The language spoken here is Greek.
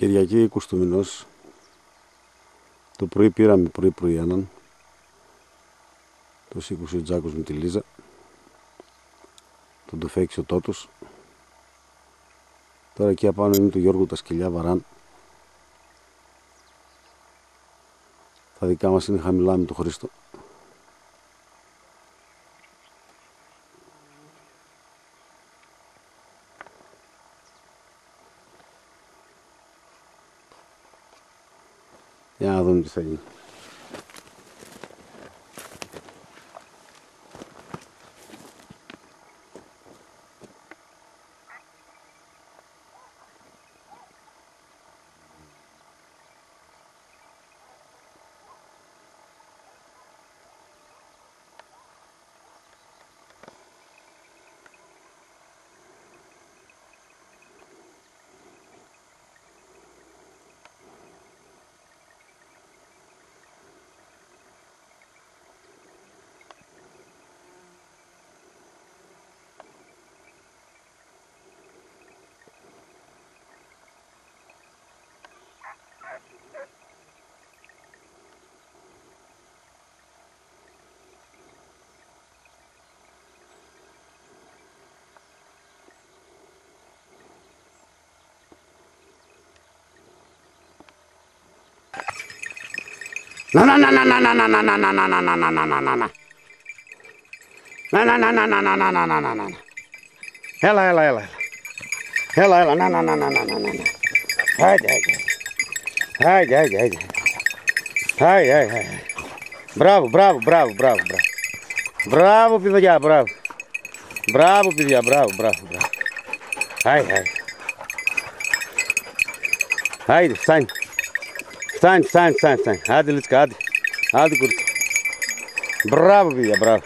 Κυριακή 20 του μηνός. Το πρωί πήραμε πρωί έναν. Το σήκωσε ο Τζάκος με τη Λίζα. Τον τουφέξει ο Τότος. Τώρα εκεί απάνω είναι του Γιώργου τα σκυλιά βαράν. Τα δικά μας είναι χαμηλά με τον Χρήστο. Για να δούμε τι θα γίνει. Έλα. Μπράβο. Μπράβο, παιδιά, μπράβο. Μπράβο, παιδιά, μπράβο. Άιντε, φτάνει. Άντε, Λίτσκα, άντε. Άντε, κουρτ. Μπράβο, παιδιά, μπράβο.